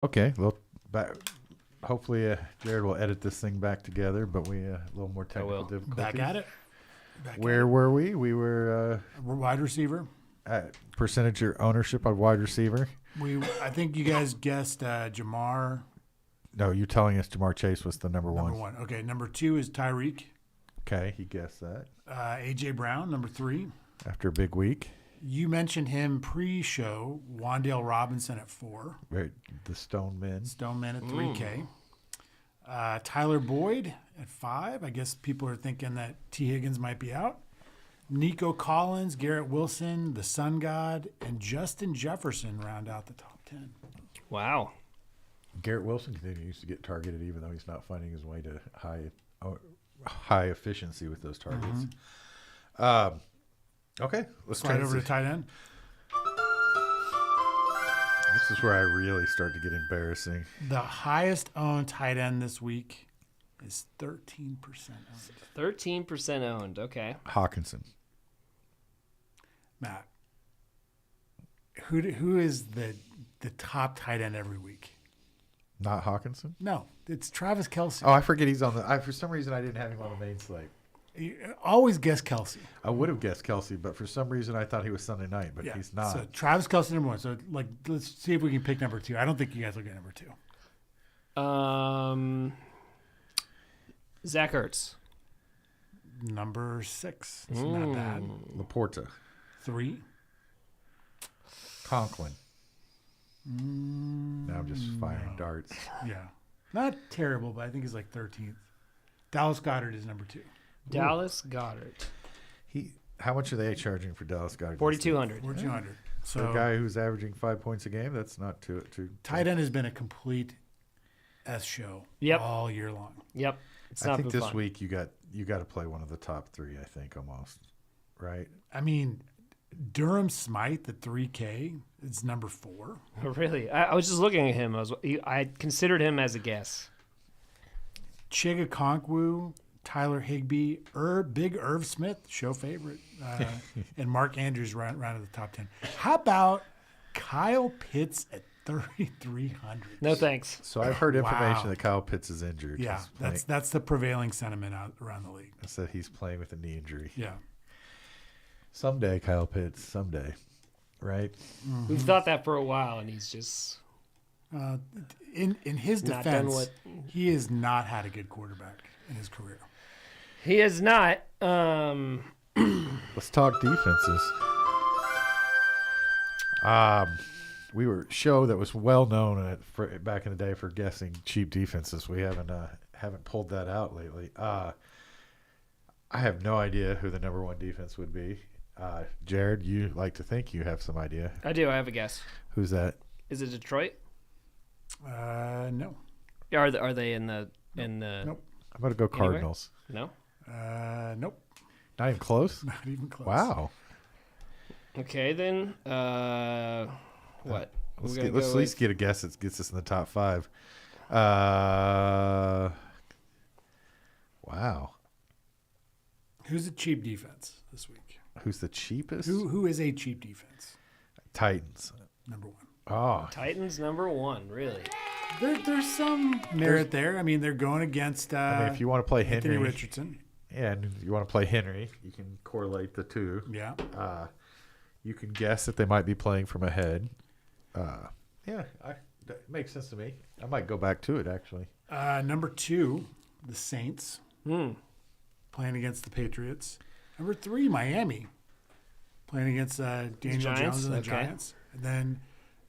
Okay, well, hopefully Jared will edit this thing back together, but we a little more technical will. difficulties. Back at it. Where were we? We were Wide receiver. at percentage or ownership on wide receiver. I think you guys guessed Jamar. No, you're telling us Jamar Chase was the number Number one. one. Okay, number 2 is Tyreek. Okay, he guessed that AJ Brown, number 3. after a big week. You mentioned him pre-show. Wandale Robinson at 4. Right, the Stone Men. Stoneman at 3K. Tyler Boyd at 5. I guess people are thinking that T. Higgins might be out. Nico Collins, Garrett Wilson, the Sun God, and Justin Jefferson round out the top 10. Wow. Garrett Wilson continues to get targeted, even though he's not finding his way to high efficiency with those targets. Okay, let's Slide over to tight end. This is where I really start to get embarrassing. The highest owned tight end this week is 13% owned. 13% owned. Okay. Hawkinson. Matt, who is the top tight end every week? Not Hawkinson? No, it's Travis Kelce. Oh, I forget he's on the. For some reason, I didn't have him on the main slate. You always guess Kelce. I would have guessed Kelsey, but for some reason, I thought he was Sunday night, but he's not. So Travis Kelce number 1. So let's see if we can pick number 2. I don't think you guys will get number 2. Zach Ertz. Number 6. It's not bad. Laporta. 3. Conklin. Now I'm just firing darts. Yeah. Not terrible, but I think he's like 13th. Dallas Goddard is number 2. Dallas Goddard. How much are they charging for Dallas Goddard? 4,200. 4,200. For So a guy who's averaging 5 points a game, that's not too. tight end has been a complete S show Yep. all year long. Yep. It's I not think been this fun. week you got to play one of the top 3. I think almost, right? I mean, Durham Smythe at 3K is number 4. Really? I was just looking at him. I considered him as a guess. Chiga Konkwu, Tyler Higbee, Big Irv Smith, show favorite, and Mark Andrews round of the top 10. How about Kyle Pitts at 3,300? No thanks. So I've heard information Wow. that Kyle Pitts is injured. Yeah, He's playing- that's the prevailing sentiment out around the league. That he's playing with a knee injury. Yeah. Someday, Kyle Pitts. Someday, right? We've thought that for a while, and he's just In his Not done defense, what- he has not had a good quarterback in his career. he is not. Let's talk defenses. We were a show that was well known back in the day for guessing cheap defenses. We haven't pulled that out lately. I have no idea who the number 1 defense would be. Jared, you like to think you have some idea. I do. I have a guess. Who's that? Is it Detroit? No. Are they in the Nope. I'm going to go Cardinals. No? Nope. Not even close? Not even close. Wow. Okay, then. What? Let's We're gonna at go least with- get a guess that gets us in the top 5. Wow. Who's a cheap defense this week? Who's the cheapest? Who is a cheap defense? Titans. Number 1. Oh, Titans number 1, really? There's some merit there. I mean, they're going against I mean, if you want to play Anthony Henry, Richardson. and you want to play Henry, you can correlate the two. Yeah. You can guess that they might be playing from ahead. That makes sense to me. I might go back to it, actually. Number 2, the Saints Hmm. playing against the Patriots. Number 3, Miami playing against Daniel Giants? Jones and the Okay. Giants. And then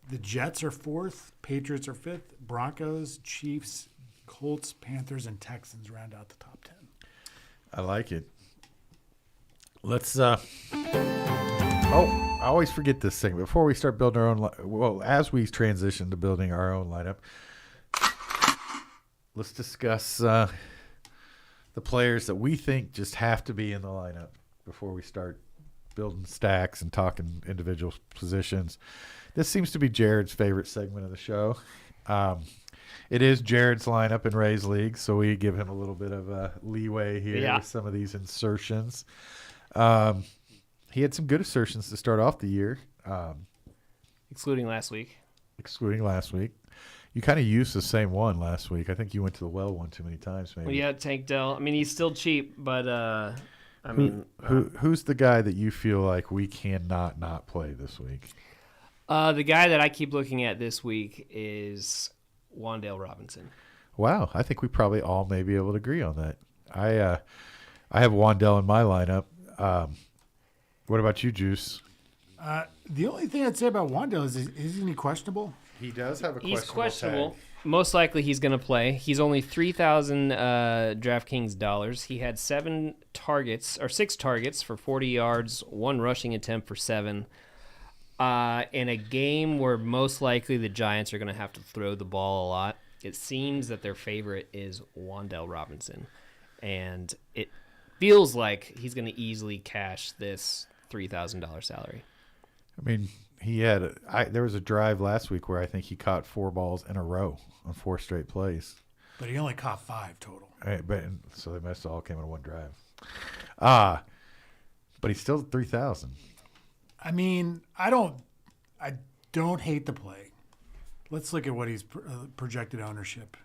the Jets are 4th, Patriots are 5th, Broncos, Chiefs, Colts, Panthers, and Texans round out the top 10. I like it. Let's. I always forget this thing. Before we start building our own, as we transition to building our own lineup, let's discuss the players that we think just have to be in the lineup before we start building stacks and talking individual positions. This seems to be Jared's favorite segment of the show. It is Jared's lineup in Ray's league, so we give him a little bit of leeway here with some of these insertions. He had some good assertions to start off the year, Excluding last week. excluding last week. You kind of used the same one last week. I think you went to the well one too many times, maybe. Well, yeah, Tank Dell. I mean, he's still cheap, but I mean, Who's the guy that you feel like we cannot not play this week? the guy that I keep looking at this week is Wandale Robinson. Wow, I think we probably all may be able to agree on that. I have Wandell in my lineup. What about you, Juice? The only thing I'd say about Wandale is, isn't he questionable? He does have a He's questionable. Most likely he's going to play. He's only 3,000 DraftKings dollars. He had 6 targets for 40 yards, 1 rushing attempt for 7. In a game where most likely the Giants are going to have to throw the ball a lot, it seems that their favorite is Wandale Robinson. And it feels like he's going to easily cash this $3,000 salary. I mean, there was a drive last week where I think he caught 4 balls in a row on 4 straight plays. But he only caught 5 total. So they must have all came in one drive. But he's still at 3,000. I mean, I don't hate the play. Let's look at what he's projected ownership.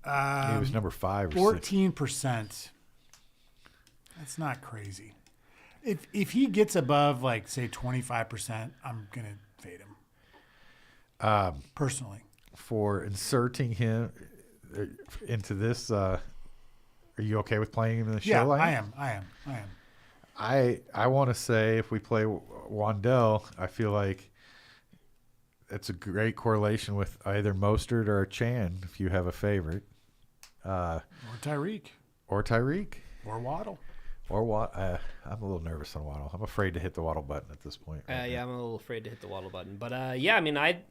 He was number 5 or 6. 14%. That's not crazy. If he gets above, like, say 25%, I'm gonna fade him. Personally, For inserting him into this, are you okay with playing him in the show yeah, line? I am. I want to say if we play Wandell, I feel like it's a great correlation with either Mostert or Chan if you have a favorite. Or Tyreek. Or Tyreek. Or Waddle. Or what? I'm a little nervous on Waddle. I'm afraid to hit the Waddle button at this point. Yeah, I'm a little afraid to hit the Waddle button. But, yeah, I mean, I'd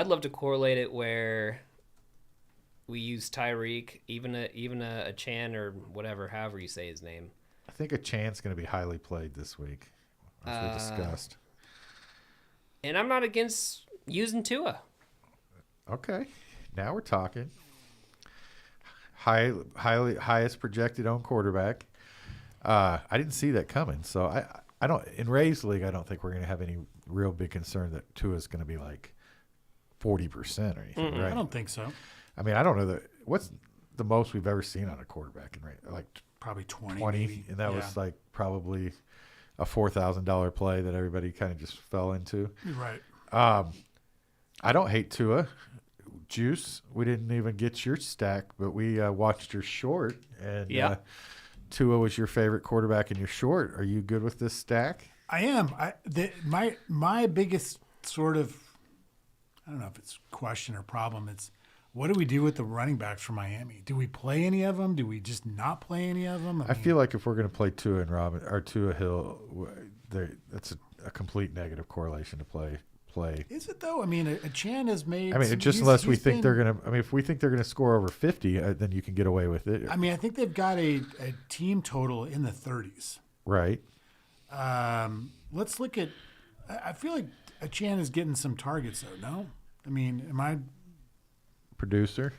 love to correlate it where we use Tyreek, even a Chan or whatever, however you say his name. I think a Chan's going to be highly played this week, as we discussed. And I'm not against using Tua. Okay, now we're talking. Highest projected owned quarterback. I didn't see that coming, so I don't. In Ray's league, I don't think we're going to have any real big concern that Tua is going to be like 40% or anything. Right? I don't think so. I mean, I don't know what's the most we've ever seen on a quarterback in Ray, like Probably 20. 20, maybe. and that Yeah. was like probably a $4,000 play that everybody kind of just fell into. You're right. I don't hate Tua. Juice, we didn't even get your stack, but we watched your short, and Yeah. Tua was your favorite quarterback in your short. Are you good with this stack? I am. My biggest sort of, I don't know if it's question or problem. It's what do we do with the running backs for Miami? Do we play any of them? Do we just not play any of them? I feel like if we're going to play Tua and Robin or Tua Hill, that's a complete negative correlation to play. Is it though? I mean, a Chan has made. I mean, just unless we think they're going to. I mean, if we think they're going to score over 50, then you can get away with it. I mean, I think they've got a team total in the 30s. Right. Let's look at. I feel like a Chan is getting some targets though. No, I mean, am I? Producer.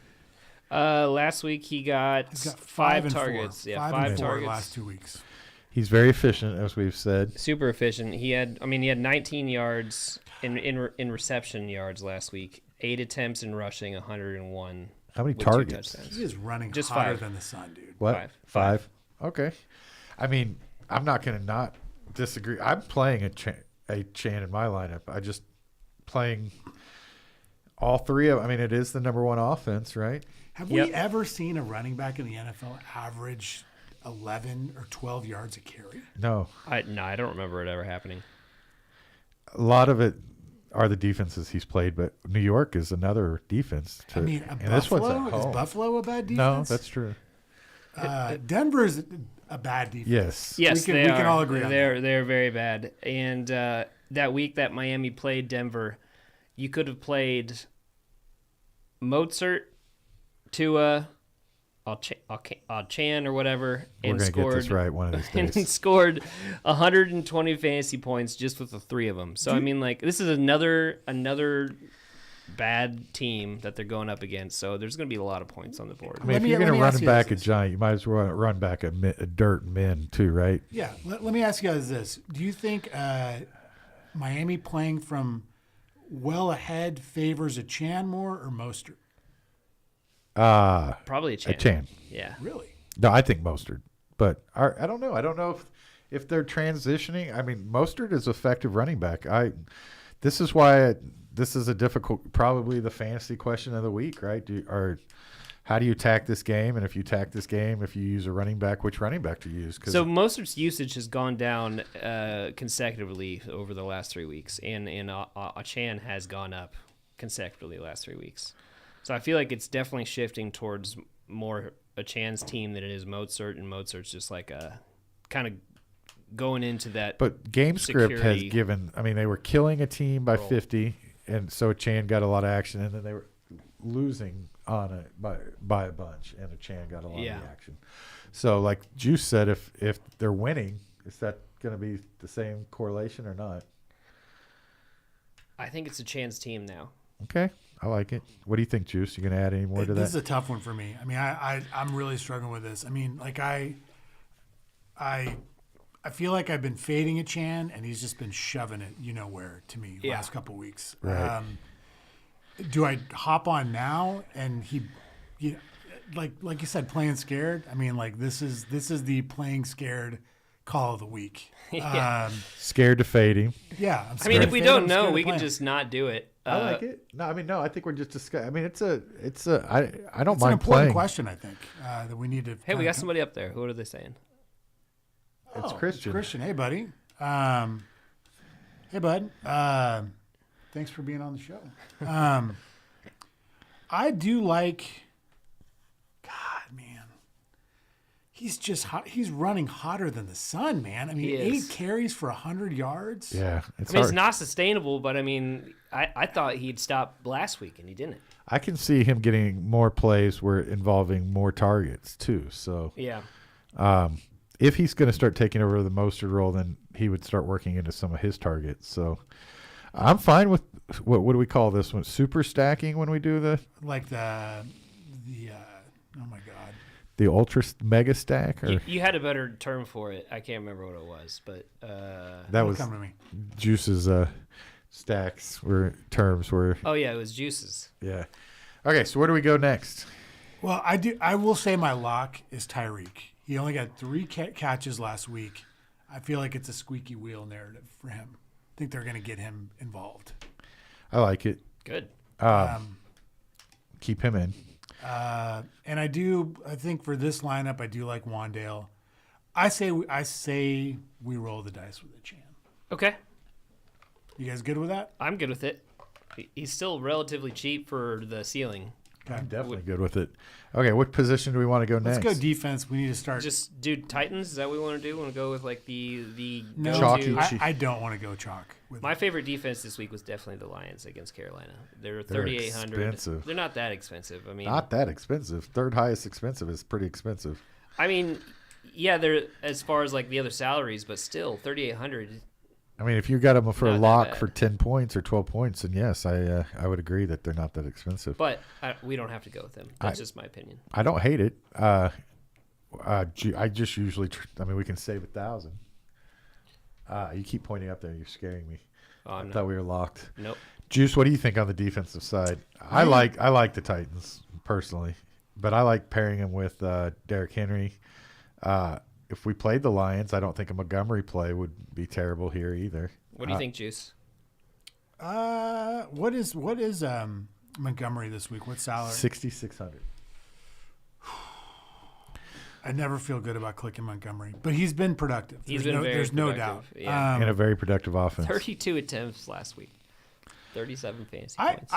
Last week he got, He's got 5 and 4. targets. Yeah, 5 5 and 4 targets. last 2 weeks. He's very efficient, as we've said. Super efficient. He had 19 yards in reception yards last week. 8 attempts in rushing, 101. How many with 2 targets? touchdowns. He is running Just hotter 5. than the sun, dude. What? 5. Okay. I mean, I'm not going to not disagree. I'm playing a Chan in my lineup. I just playing all 3 of. I mean, it is the number 1 offense, right? Have Yep. we ever seen a running back in the NFL average 11 or 12 yards a carry? No. I don't remember it ever happening. A lot of it are the defenses he's played, but New York is another defense. I mean, and Buffalo, this one's at is home. Buffalo a bad No, defense? that's true. Denver's a bad defense. Yes. Yes, We they can are. all agree on They're very bad. And that week that Miami played Denver, you could have played Mozart, Tua, Chan or whatever, We're and going to get scored this right one of these and days. scored 120 fantasy points just with the 3 of them. So I mean, like, this is another bad team that they're going up against. So there's going to be a lot of points on the board. I mean, Let if me- you're let going me to ask run you back a this. giant, you might as well run back a dirt min too, right? Yeah. Let me ask you guys this. Do you think Miami playing from well ahead favors a Chan more or Mostert? Probably a Chan. A Chan. Yeah. Really? No, I think Mostert. But I don't know. I don't know if they're transitioning. I mean, Mostert is effective running back. This is why this is a difficult, probably the fantasy question of the week, right? How do you attack this game? And if you attack this game, if you use a running back, which running back to use? So Mostert's usage has gone down consecutively over the last 3 weeks, and Chan has gone up consecutively the last 3 weeks. So I feel like it's definitely shifting towards more a Chan's team than it is Mostert, and Mostert's just like a kind of going into that. But game script has security given. I mean, they were killing a team by role. 50, and so Chan got a lot of action, and then they were losing on it by a bunch, and a Chan got a lot of the action. So, like Juice said, if they're winning, is that going to be the same correlation or not? I think it's a Chan's team now. Okay, I like it. What do you think, Juice? You going to add any more to This is that? a tough one for me. I mean, I'm really struggling with this. I mean, like I feel like I've been fading a Chan, and he's just been shoving it, where to me last couple weeks. Right. Do I hop on now and like you said, playing scared? I mean, like this is the playing scared call of the week. Yeah. Scared to fade him. Yeah. I'm I mean, scared if to we fade him, don't I'm know, scared to we play can him. just not do it. I like it. No, I think we're just discussing. I mean, I don't It's an mind important playing. question, I think, that we need to. Hey, we got somebody up there. What are they saying? It's Oh, Christian. Christian, hey buddy. Hey bud. Thanks for being on the show. I do like. God, man, he's just hot. He's running hotter than the sun, man. I mean, He is. 8 carries for 100 yards. Yeah, it's I mean, hard. it's not sustainable, but I mean, I thought he'd stop last week, and he didn't. I can see him getting more plays where involving more targets too. So Yeah. if he's going to start taking over the Mostert role, then he would start working into some of his targets. So I'm fine with what do we call this one? Super stacking when we do the Like the oh my god. the ultra mega stack, or You had a better term for it. I can't remember what it was, but that It'll was come to me. Juice's stacks were terms were oh yeah, it was Juices. yeah. Okay, so where do we go next? Well, I will say my lock is Tyreek. He only got 3 catches last week. I feel like it's a squeaky wheel narrative for him. I think they're going to get him involved. I like it. Good. Keep him in. And I think for this lineup, I do like Wandale. I say we roll the dice with a Chan. Okay, You guys good with that? I'm good with it. He's still relatively cheap for the ceiling. Okay. I'm definitely good with it. Okay, what position do we want to go Let's next? go defense. We need to start. Just do Titans. Is that what we want to do? Want to go with like the no, Chalky. I don't want to go chalk. With My favorite defense this week was definitely the Lions against Carolina. They're They're 3,800. expensive. They're not that expensive. I mean, Not that expensive. Third highest expensive is pretty expensive. Yeah, they're as far as like the other salaries, but still 3,800. I mean, if you got them for Not a that lock bad. for 10 points or 12 points, then yes, I would agree that they're not that expensive. But we don't have to go with them. That's just my opinion. I don't hate it. I just usually, we can save 1,000. You keep pointing up there. You're scaring me. Oh, I I'm thought not. we were locked. Nope. Juice, what do you think on the defensive side? I like the Titans personally, but I like pairing him with Derrick Henry. If we played the Lions, I don't think a Montgomery play would be terrible here either. What do you think, Juice? what is Montgomery this week? What salary? 6,600. I never feel good about clicking Montgomery, but he's been productive. He's There's been very there's no doubt. productive, yeah. And a very productive offense. 32 attempts last week. 37 fantasy points.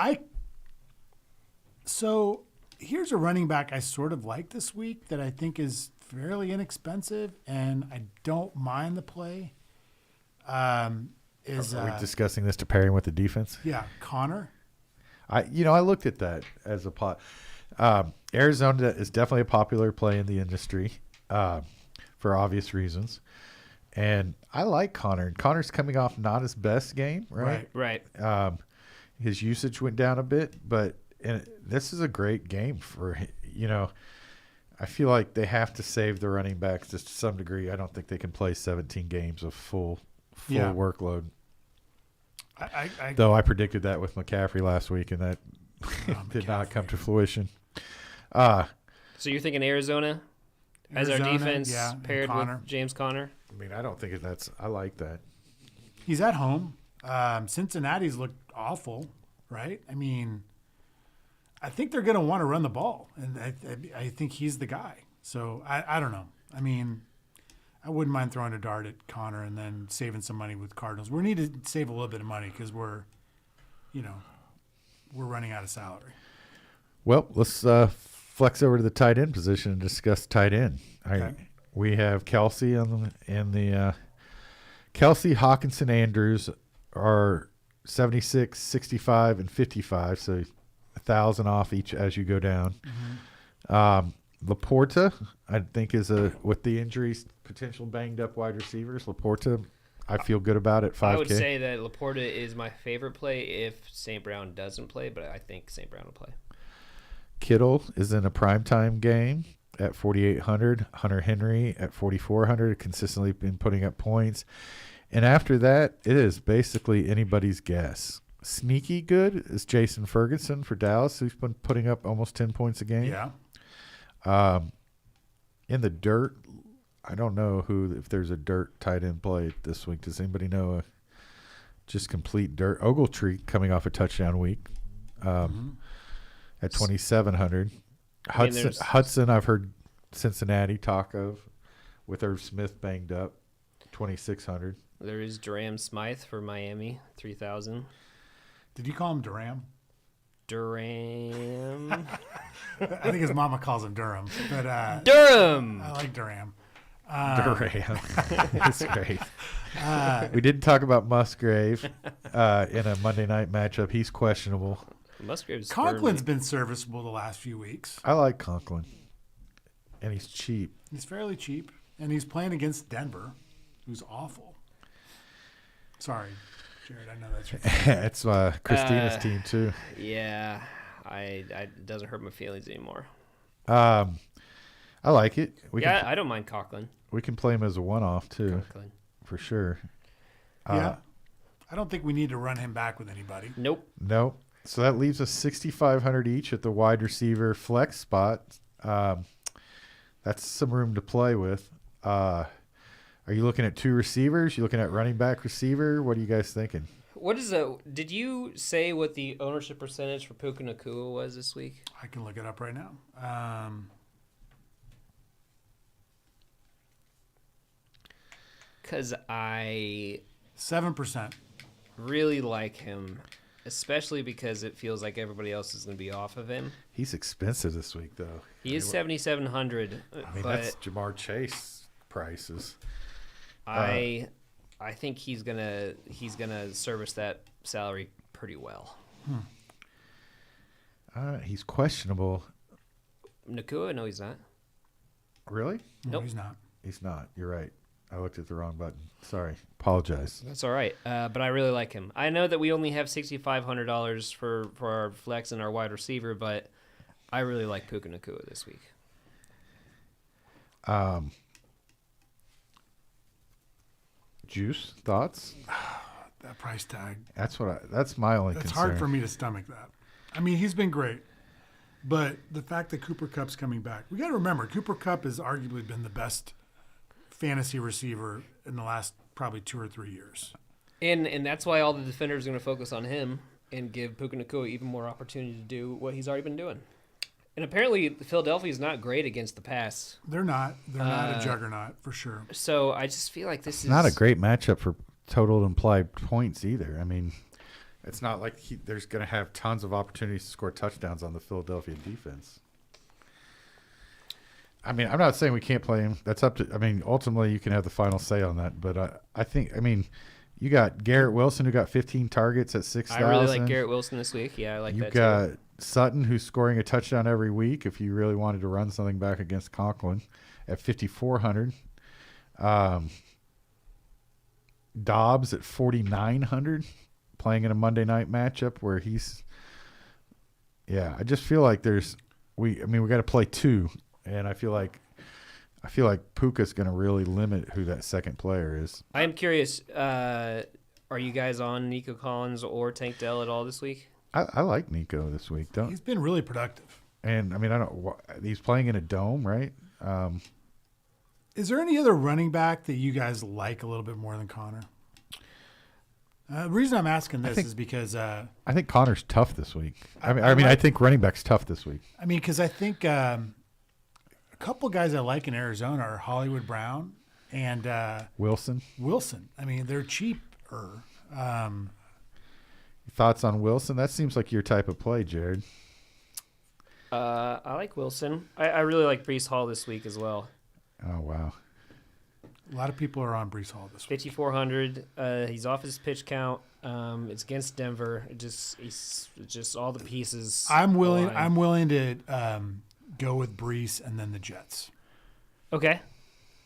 So here's a running back I sort of like this week that I think is fairly inexpensive, and I don't mind the play. Are we discussing this to pair him with the defense? Yeah, Connor. I looked at that as a pot. Arizona is definitely a popular play in the industry for obvious reasons. And I like Connor. Connor's coming off not his best game, right? right. His usage went down a bit, but this is a great game for, I feel like they have to save the running backs just to some degree. I don't think they can play 17 games of full Yeah. workload. Though I predicted that with McCaffrey last week, and that did not come to fruition. So you're thinking Arizona as our Arizona, defense yeah, and paired Connor. with James Conner? I mean, I don't think that's. I like that. He's at home. Cincinnati's looked awful, right? I mean, I think they're going to want to run the ball, and I think he's the guy. So I don't know. I mean, I wouldn't mind throwing a dart at Connor and then saving some money with Cardinals. We need to save a little bit of money because we're running out of salary. Well, let's flex over to the tight end position and discuss tight end. Okay. We have Kelsey in the Kelsey, Hawkinson, Andrews are 76, 65, and 55, so 1,000 off each as you go down. Laporta, I think, is with the injuries, potential banged up wide receivers. Laporta, I feel good about it. 5K. I would say that Laporta is my favorite play if St. Brown doesn't play, but I think St. Brown will play. Kittle is in a primetime game at 4,800. Hunter Henry at 4,400. Consistently been putting up points. And after that, it is basically anybody's guess. Sneaky good is Jason Ferguson for Dallas, who's been putting up almost 10 points a game. Yeah. In the dirt, I don't know if there's a dirt tight end play this week. Does anybody know just complete dirt? Ogletree coming off a touchdown week at 2,700. Hudson, I've heard Cincinnati talk of with Irv Smith banged up, 2,600. There is Durham Smythe for Miami, 3,000. Did you call him Durham? Durham. I think his mama calls him Durham, but Durham. I like Durham. Durham. It's great. We didn't talk about Musgrave in a Monday night matchup. He's questionable. Musgrave's Conklin's been serviceable the last few weeks. I like Conklin, and he's cheap. He's fairly cheap, and he's playing against Denver, who's awful. Sorry, Jared, I know that's your It's Christina's team too. Yeah, it doesn't hurt my feelings anymore. I like it. I don't mind Conklin. We can play him as a one-off too, Conklin. for sure. yeah. I don't think we need to run him back with anybody. Nope. No. So that leaves us 6,500 each at the wide receiver flex spot. That's some room to play with. Are you looking at two receivers? You looking at running back, receiver? What are you guys thinking? Did you say what the ownership percentage for Puka Nacua was this week? I can look it up right now. Because I 7%. really like him, especially because it feels like everybody else is going to be off of him. He's expensive this week, though. He is 7,700. I mean, but that's Jamar Chase prices. I think he's gonna service that salary pretty well. He's questionable. Nacua? No, he's not. Really? No, Nope. he's not. He's not. You're right. I looked at the wrong button. Sorry. Apologize. That's all right. But I really like him. I know that we only have $6,500 for our flex and our wide receiver, but I really like Puka Nacua this week. Juice, thoughts? That price tag. That's my only It's concern. hard for me to stomach that. I mean, he's been great. But the fact that Cooper Kupp's coming back, we got to remember, Cooper Kupp has arguably been the best fantasy receiver in the last probably 2 or 3 years. And that's why all the defenders are going to focus on him and give Puka Nacua even more opportunity to do what he's already been doing. And apparently, Philadelphia is not great against the pass. They're not a juggernaut for sure. So I just feel like this is not a great matchup for total implied points either. I mean, it's not like there's going to have tons of opportunities to score touchdowns on the Philadelphia defense. I mean, I'm not saying we can't play him. That's up to. I mean, ultimately, you can have the final say on that. But I think. I mean, you got Garrett Wilson who got 15 targets at 6,000. I really like Garrett Wilson this week. Yeah, I like You that got too. Sutton who's scoring a touchdown every week. If you really wanted to run something back against Conklin, at 5,400. Dobbs at 4,900, playing in a Monday night matchup where he's. Yeah, I just feel like we got to play two, and I feel like Puka's going to really limit who that second player is. I am curious. Are you guys on Nico Collins or Tank Dell at all this week? I like Nico this week. Don't He's been really productive. and I mean I don't. He's playing in a dome, right? Is there any other running back that you guys like a little bit more than Connor? The reason I'm asking this is because I think Connor's tough this week. I think running back's tough this week. because I think a couple guys I like in Arizona are Hollywood Brown and Wilson. Wilson. I mean, they're cheaper. Thoughts on Wilson? That seems like your type of play, Jared. I like Wilson. I really like Brees Hall this week as well. Oh wow. A lot of people are on Brees Hall this week. 5,400. He's off his pitch count. It's against Denver. He's just all the pieces. I'm willing. align. I'm willing to go with Brees and then the Jets. Okay.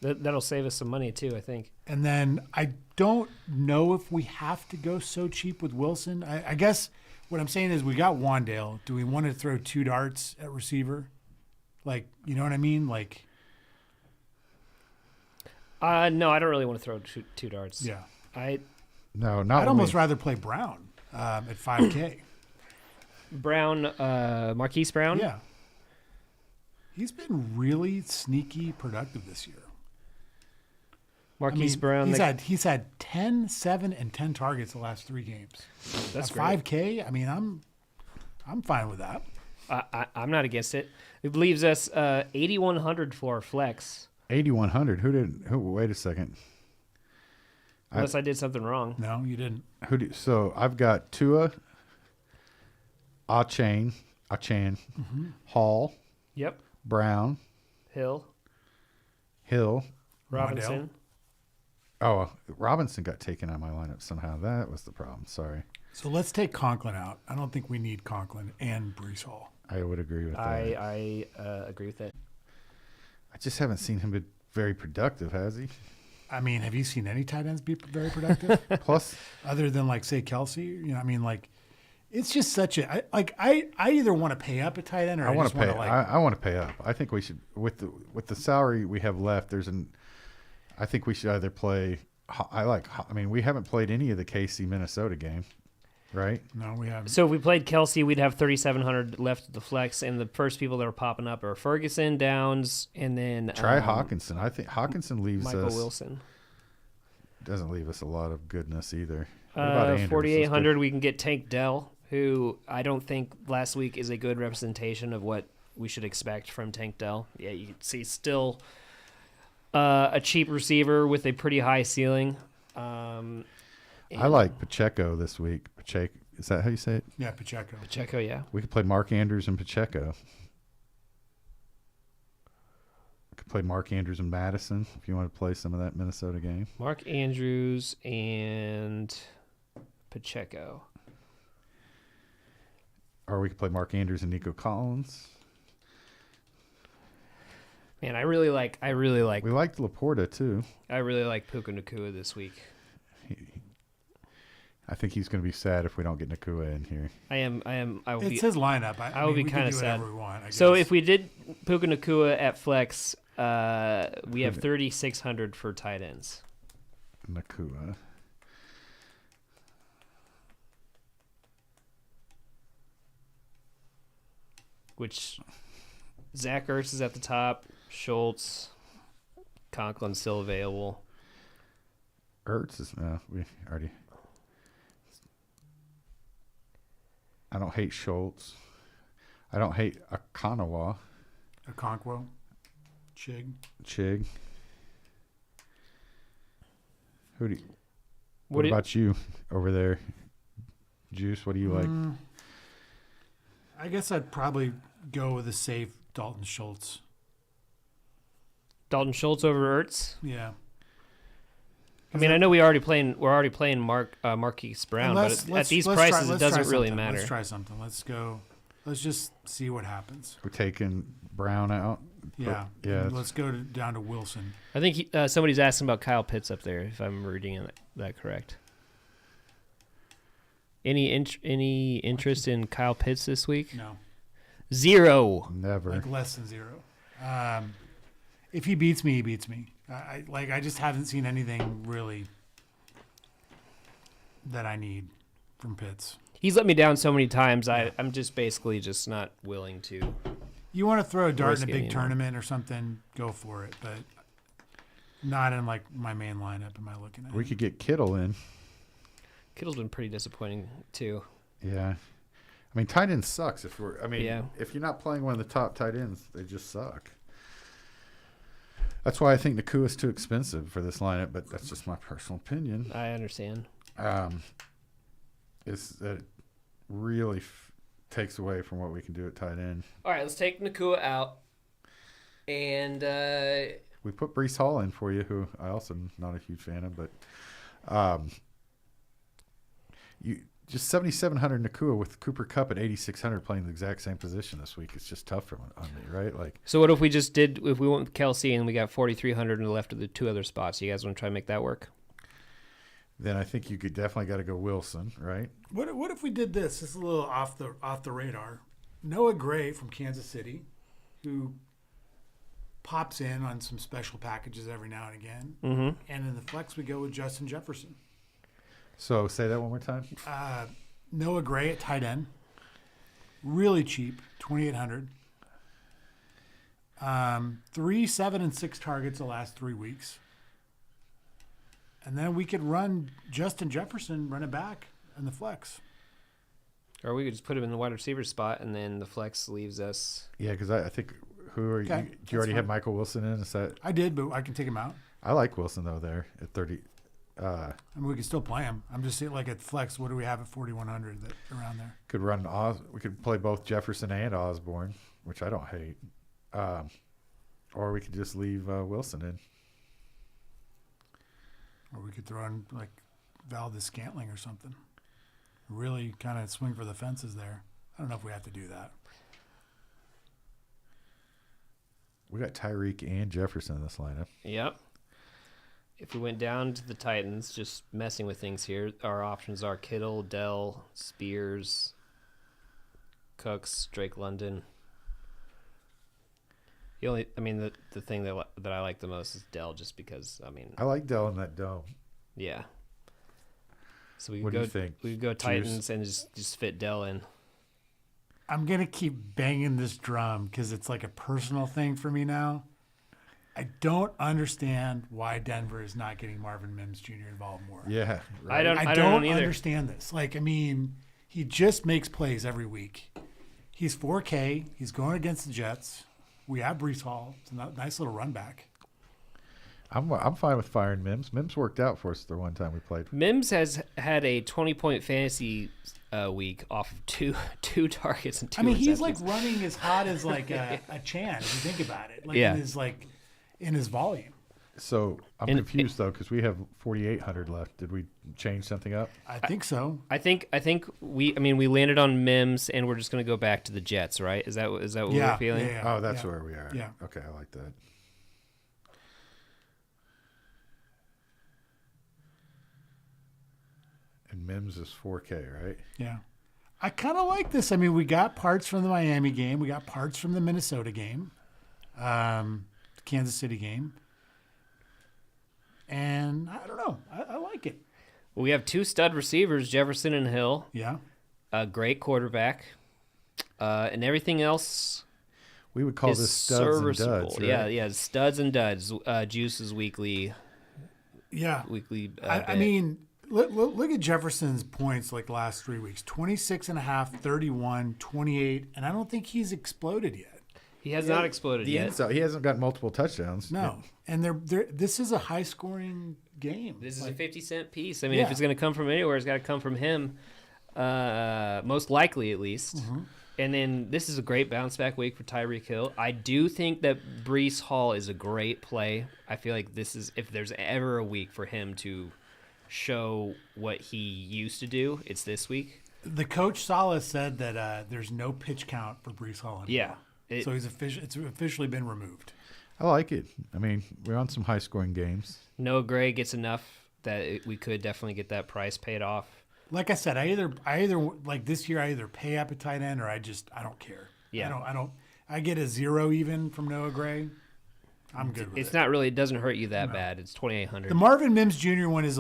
That'll save us some money too, I think. And then I don't know if we have to go so cheap with Wilson. I guess what I'm saying is we got Wandale. Do we want to throw 2 darts at receiver? Like, you know what I mean? Like, No, I don't really want to throw two darts. yeah. No, not. I'd when almost we- rather play Brown at 5K. Brown, Marquise Brown. Yeah. He's been really sneaky productive this year. Marquise Brown. He's had 10, 7, and 10 targets the last 3 games. That's At great. 5K, I mean, I'm fine with that. I'm not against it. It leaves us 8,100 for our flex. 8,100. Who? Wait a second. Unless I did something wrong. No, you didn't. So I've got Tua, Achane, Hall, Yep. Brown, Hill, Hill. Robinson. Oh, Robinson got taken out of my lineup somehow. That was the problem. Sorry. So let's take Conklin out. I don't think we need Conklin and Brees Hall. I would agree with that. I agree with that. I just haven't seen him be very productive, has he? I mean, have you seen any tight ends be very productive Plus, other than like say Kelsey? You know, I mean, like it's just such a I either want to pay up a tight end or I I want just to pay. want to like I want to pay up. I think we should with the salary we have left. I think we should either play. I mean, we haven't played any of the KC Minnesota game, right? no, we haven't. So if we played Kelsey, we'd have 3,700 left at the flex, and the first people that are popping up are Ferguson, Downs, and then Try Hawkinson. I think Hawkinson leaves Michael us. Wilson. Doesn't leave us a lot of goodness either. What about Andrews? 4,800, we can get Tank Dell, who I don't think last week is a good representation of what we should expect from Tank Dell. Yeah, you can see still a cheap receiver with a pretty high ceiling. I like Pacheco this week. Pacheco, is that how you say it? Yeah, Pacheco. Pacheco, yeah. We could play Mark Andrews and Pacheco. We could play Mark Andrews and Madison if you want to play some of that Minnesota game. Mark Andrews and Pacheco. Or we could play Mark Andrews and Nico Collins. Man, I really like We liked Laporta too. Puka Nacua this week. I think he's going to be sad if we don't get Nakua in here. I will It's be. his lineup. I will mean, be we can kinda do sad. whatever we want, I So guess. if we did Puka Nacua at flex, we have 3,600 for tight ends. Nakua. Which Zach Ertz is at the top. Schultz, Conklin's still available. Ertz is we already. I don't hate Schultz. I don't hate Akanawa. Okonkwo, Chig. Who do you, What what do you- about you over there? Juice, what do you like? I guess I'd probably go with a safe Dalton Schultz. Dalton Schultz over Ertz. Yeah. I mean, I know we're already playing Marquise Brown, but at these prices, it doesn't really matter. Let's try something. Let's go. Let's just see what happens. We're taking Brown out. Yeah. Yeah. Let's go down to Wilson. I think somebody's asking about Kyle Pitts up there, if I'm reading that correct. Any interest in Kyle Pitts this week? No. 0. Never. Like less than 0. If he beats me, he beats me. I just haven't seen anything really. that I need from Pitts. He's let me down so many times. I'm just basically just not willing to. You want to throw a dart in a Risk it big anymore. tournament or something, go for it. But not in like my main lineup. Am I looking at? We could get Kittle in. Kittle's been pretty disappointing too. Yeah. I mean, tight end sucks. If Yeah. if you're not playing one of the top tight ends, they just suck. That's why I think Nakua's too expensive for this lineup, but that's just my personal opinion. I understand. Is that it really takes away from what we can do at tight end. All right, let's take Nakua out, and We put Brees Hall in for you, who I also am not a huge fan of, but you just 7,700 Nakua with Cooper Kupp at 8,600 playing the exact same position this week. It's just tough on me, right? Like, so what if we just did? If we went with Kelsey and we got 4,300 and left of the two other spots, you guys want to try and make that work? then I think you could definitely got to go Wilson, right? What if we did this? This is a little off the radar. Noah Gray from Kansas City, who pops in on some special packages every now and again. Mm-hmm. And in the flex, we go with Justin Jefferson. So say that one more time. Noah Gray at tight end, really cheap, 2,800. 3, 7, and 6 targets the last 3 weeks. And then we could run Justin Jefferson, run it back in the flex. Or we could just put him in the wide receiver spot, and then the flex leaves us. Yeah, because I think who are Okay, you? Do that's you already have fine. Michael Wilson in? Is that I did, but I can take him out. I like Wilson though there at 30. I mean, we can still play him. I'm just saying, like at flex, what do we have at 4,100 that around there? Could run We could play both Jefferson and Osborne, which I don't hate. Or we could just leave Wilson in. Or we could throw in like Valdez Scantling or something. Really kind of swing for the fences there. I don't know if we have to do that. We got Tyreek and Jefferson in this lineup. Yep. If we went down to the Titans, just messing with things here, our options are Kittle, Dell, Spears, Cooks, Drake London. The thing that I like the most is Dell, just because I like Dell in that dome. yeah. So we What could do go. you think? We could go Juice? Titans and just fit Dell in. I'm going to keep banging this drum because it's like a personal thing for me now. I don't understand why Denver is not getting Marvin Mims Jr. involved more. Yeah, I don't I know don't either. understand this. Like, I mean, he just makes plays every week. He's 4K. He's going against the Jets. We have Brees Hall. It's a nice little run back. I'm fine with firing Mims. Mims worked out for us the one time we played. Mims has had a 20-point fantasy week off of two targets and 2 I mean, he's like receptions. running as hot as like a Chan, if you think about it. Like Yeah. in his volume. So I'm And- confused though because we have 4,800 left. Did we change something up? I think so. I think we landed on Mims and we're just gonna go back to the Jets, right? Is that what we're feeling? Yeah, Oh, that's yeah. where we are. Yeah. Okay, I like that. And Mims is 4K, right? Yeah. I kind of like this. I mean, we got parts from the Miami game. We got parts from the Minnesota game, the Kansas City game. And I don't know. I like it. We have 2 stud receivers, Jefferson and Hill, Yeah. a great quarterback, and everything else We would call is this studs and serviceable. duds, right? Yeah, studs and duds. Juice's weekly. Yeah. I bet. mean, look at Jefferson's points like the last 3 weeks 26.5, 31, 28. And I don't think he's exploded yet. he has not exploded The yet. end zone, he hasn't got multiple touchdowns. No. And this is a high scoring game. This is a 50-cent piece. I mean, Yeah. if it's going to come from anywhere, it's got to come from him, most likely at least. Mm-hmm. And then this is a great bounce back week for Tyreek Hill. I do think that Brees Hall is a great play. I feel like this is, if there's ever a week for him to show what he used to do, it's this week. The coach Salah said that there's no pitch count for Brees Hall anymore. Yeah. So it's officially been removed. I like it. I mean, we're on some high scoring games. Noah Gray gets enough that we could definitely get that price paid off. Like I said, I either like this year I either pay up a tight end or I don't care. Yeah. I get a 0 even from Noah Gray. I'm good with It's it. not really. It doesn't hurt you that bad. It's 2,800. The Marvin Mims Jr. one is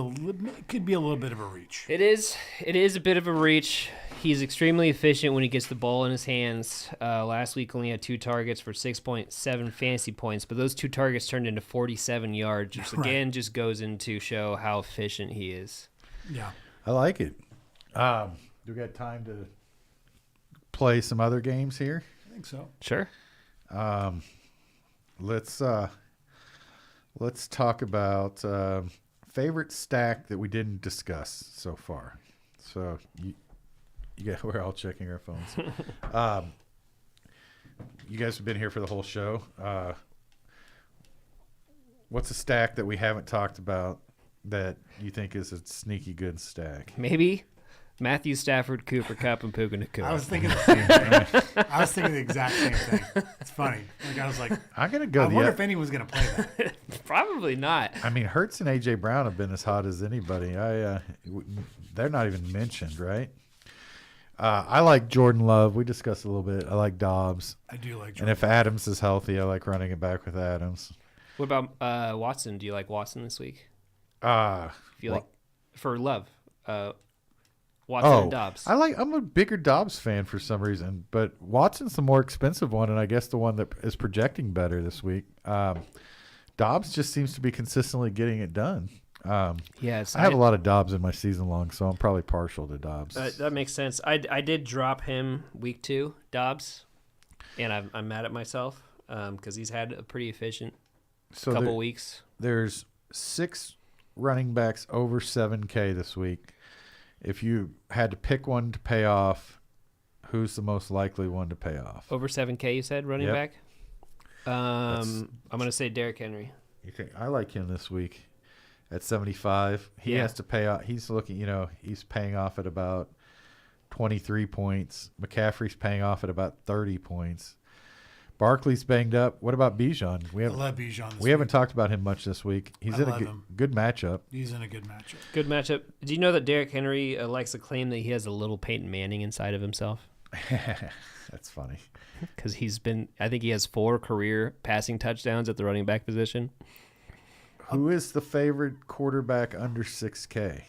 could be a little bit of a reach. It is. It is a bit of a reach. He's extremely efficient when he gets the ball in his hands. Last week only had 2 targets for 6.7 fantasy points, but those 2 targets turned into 47 yards, which again just goes into show how efficient he is. Yeah. I like it. Do we got time to play some other games here? I think so. Sure. Let's talk about favorite stack that we didn't discuss so far. So we're all checking our phones. You guys have been here for the whole show. What's a stack that we haven't talked about that you think is a sneaky good stack? Maybe Matthew Stafford, Cooper Kupp, and Puka Nacua. I was thinking the same thing. I was thinking the exact same thing. It's funny. Like I was like, I'm gonna go. I wonder if anyone's gonna play that. Probably not. I mean, Hurts and AJ Brown have been as hot as anybody. They're not even mentioned, right? I like Jordan Love. We discussed a little bit. I like Dobbs, I do like. and Jordan. if Adams is healthy, I like running it back with Adams. What about Watson? Do you like Watson this week? Uh If you like for Love, Watson and Dobbs. I'm a bigger Dobbs fan for some reason, but Watson's the more expensive one, and I guess the one that is projecting better this week. Dobbs just seems to be consistently getting it done. Yes, I have a lot of Dobbs in my season long, so I'm probably partial to Dobbs. That makes sense. I did drop him week 2, Dobbs, and I'm mad at myself because he's had a pretty efficient couple weeks. There's 6 running backs over 7K this week. If you had to pick one to pay off, who's the most likely one to pay off? Over 7K, you said, running Yep. back? I'm going to say Derrick Henry. You think I like him this week at 75. He Yeah. has to pay off. He's looking, he's paying off at about 23 points. McCaffrey's paying off at about 30 points. Barkley's banged up. What about Bijan? I love Bijan. This We haven't talked about him much this week. He's I in a love good, him. good matchup. He's in a good matchup. Good matchup. Do you know that Derrick Henry likes to claim that he has a little Peyton Manning inside of himself? That's funny. Because I think he has 4 career passing touchdowns at the running back position. Who is the favorite quarterback under 6K?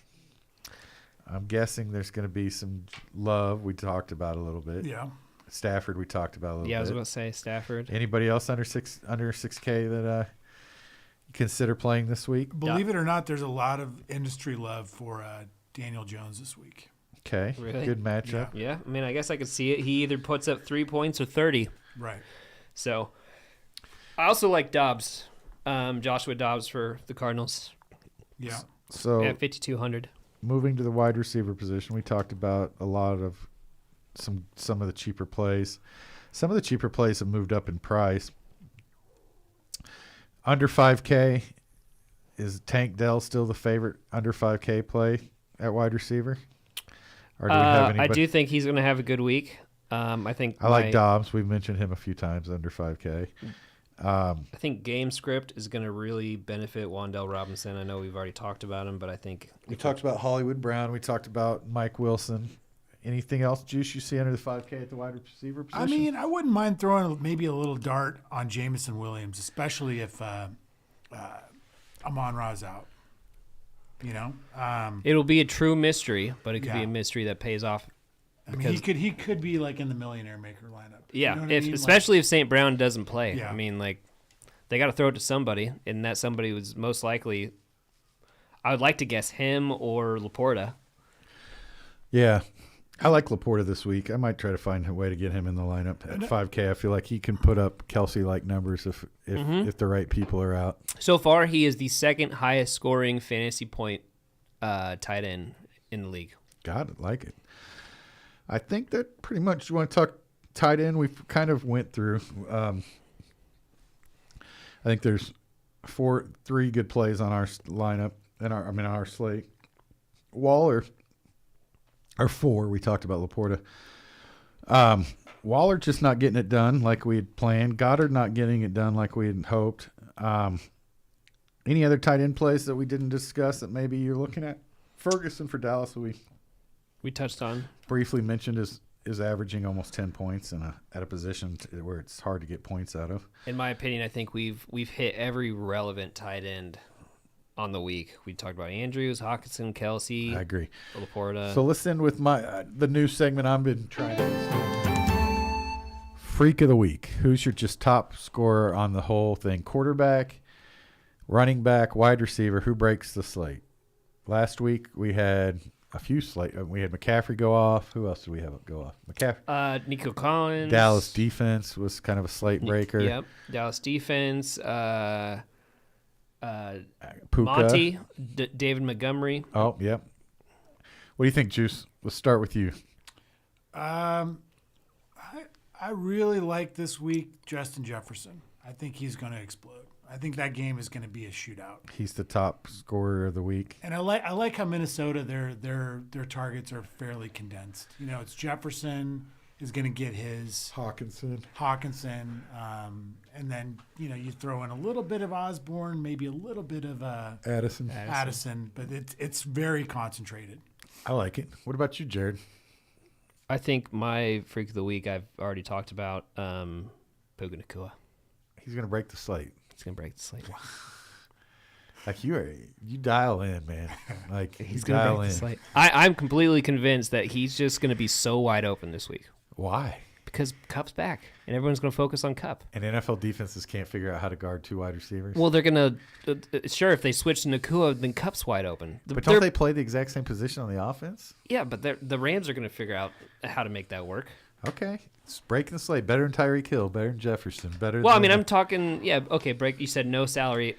I'm guessing there's going to be some Love. We talked about a little bit. Yeah. Stafford, we talked about a little bit. Yeah, I was about to say Stafford. Anybody else under 6K that you consider playing this week? Believe it or not, there's a lot of industry love for Daniel Jones this week. Okay, Really? good matchup. Yeah, I mean, I guess I could see it. He either puts up 3 points or 30. Right. So, I also like Dobbs, Joshua Dobbs for the Cardinals Yeah. So at 5,200. moving to the wide receiver position, we talked about a lot of some of the cheaper plays. Some of the cheaper plays have moved up in price. Under 5K, is Tank Dell still the favorite under 5K play at wide receiver? Or do we have I anybody? do think he's going to have a good week. I think I like Dobbs. We've mentioned him a few times under 5K. I think game script is going to really benefit Wan'Dale Robinson. I know we've already talked about him, but I think We talked about Hollywood Brown. We talked about Mike Wilson. Anything else, Juice, you see under the 5K at the wide receiver position? I mean, I wouldn't mind throwing maybe a little dart on Jameson Williams, especially if Amon-Ra's out. it'll be a true mystery, but it could be Yeah. a mystery that pays off. I mean, he could be like in the Millionaire Maker lineup. Yeah, You know what I mean? especially if St. Brown doesn't play. Yeah. I mean, they got to throw it to somebody, and that somebody was most likely, I would like to guess him or Laporta. Yeah. I like Laporta this week. I might try to find a way to get him in the lineup at 5K. I feel like he can put up Kelsey-like numbers if the right people are out. So far, he is the second highest scoring fantasy point tight end in the league. Got it. Like it. I think that pretty much you want to talk tight end. We've kind of went through. I think there's 3 good plays on our lineup and our slate. Waller, or 4. We talked about Laporta. Waller just not getting it done like we had planned. Goddard not getting it done like we had hoped. Any other tight end plays that we didn't discuss that maybe you're looking at? Ferguson for Dallas, we We touched on. briefly mentioned is averaging almost 10 points at a position where it's hard to get points out of. In my opinion, I think we've hit every relevant tight end on the week. We talked about Andrews, Hawkinson, Kelsey, I agree. Laporta. So let's end with the new segment I've been trying to Freak of the Week. Who's your just top scorer on the whole thing? Quarterback, running back, wide receiver. Who breaks the slate? Last week we had a few slate. We had McCaffrey go off. Who else did we have go off? McCaffrey. Nico Collins. Dallas defense was kind of a slate breaker. Yep. Dallas defense. Puka. Monty. David Montgomery. Oh, yep. What do you think, Juice? Let's start with you. I really like this week Justin Jefferson. I think he's going to explode. I think that game is going to be a shootout. He's the top scorer of the week. And I like how Minnesota their targets are fairly condensed. You know, it's Jefferson is going to get his Hawkinson, and then you throw in a little bit of Osborne, maybe a little bit of Addison, but it's very concentrated. I like it. What about you, Jared? I think my freak of the week I've already talked about. Puka Nacua. He's going to break the slate. He's going to break the slate. Like you dial in, man. Like He's going to break the slate. I'm completely convinced that he's just going to be so wide open this week. Why? Because Cup's back, and everyone's going to focus on Cup. And NFL defenses can't figure out how to guard two wide receivers. Well, they're going to sure if they switch to Nacua, then Cup's wide open. But don't they play the exact same position on the offense? Yeah, but the Rams are going to figure out how to make that work. Okay, it's breaking the slate. Better than Tyreek Hill. Better than Jefferson. Better. Well, I than mean, I'm talking. Yeah, okay. Break. You said no salary.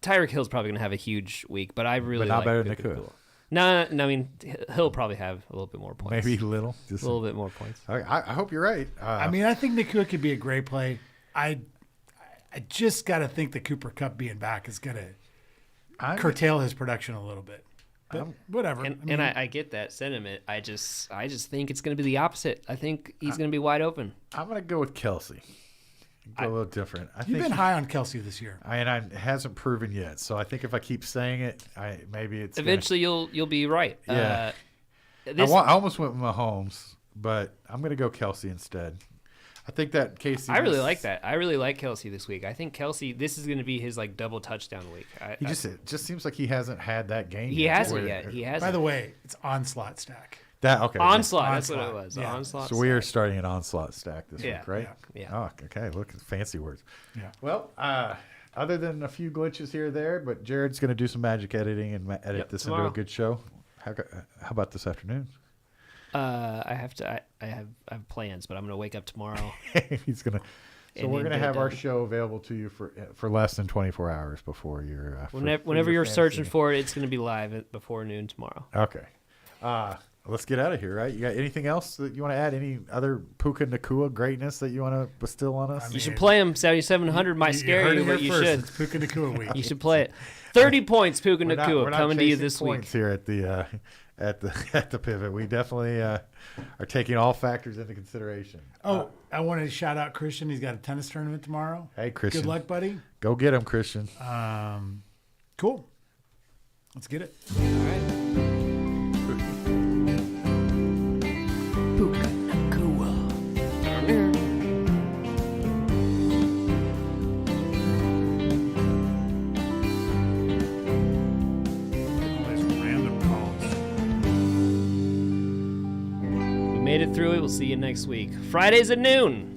Tyreek Hill's probably going to have a huge week, but I really not like better than Puka Nacua. Nacua. No. I mean, he'll probably have a little bit more points. Maybe little. A little bit more points. I hope you're right. I mean, I think Nacua could be a great play. I just got to think the Cooper Kupp being back is going to curtail his production a little bit. But whatever. And I get that sentiment. I just think it's going to be the opposite. I think he's going to be wide open. I'm going to go with Kelsey. Go a little different. You've been high on Kelsey this year. It hasn't proven yet. So I think if I keep saying it, maybe it's eventually you'll be right. Yeah. I almost went with Mahomes, but I'm going to go Kelsey instead. I think that Casey. I really like that. I really like Kelsey this week. I think Kelsey. This is going to be his double touchdown week. It just seems like he hasn't had that game. He hasn't yet. He hasn't. By the way, it's onslaught stack. Onslaught. That's what it was. Yeah. Onslaught. So we are starting an onslaught stack this week, right? Yeah. Oh, okay. Look at fancy words. Yeah. Well, other than a few glitches here or there, but Jared's going to do some magic editing and edit this tomorrow. into a good show. How about this afternoon? I have plans, but I'm gonna wake up tomorrow. He's gonna. So we're gonna have our show available to you for less than 24 hours before your. Whenever you're searching for it, it's gonna be live before noon tomorrow. Okay. Let's get out of here, right? You got anything else that you want to add? Any other Puka Nacua greatness that you want to bestow on us? You should play him. 7,700 might scare you, but you should. It's Puka Nacua week. You should play it. 30 points, Puka Nacua, coming to you this week. Here at the at the pivot, we definitely are taking all factors into consideration. I wanted to shout out Christian. He's got a tennis tournament tomorrow. Hey, Christian. Good luck, buddy. Go get him, Christian. Cool. Let's get it. All right. Puka Nacua. Made it through it. We'll see you next week. Fridays at noon.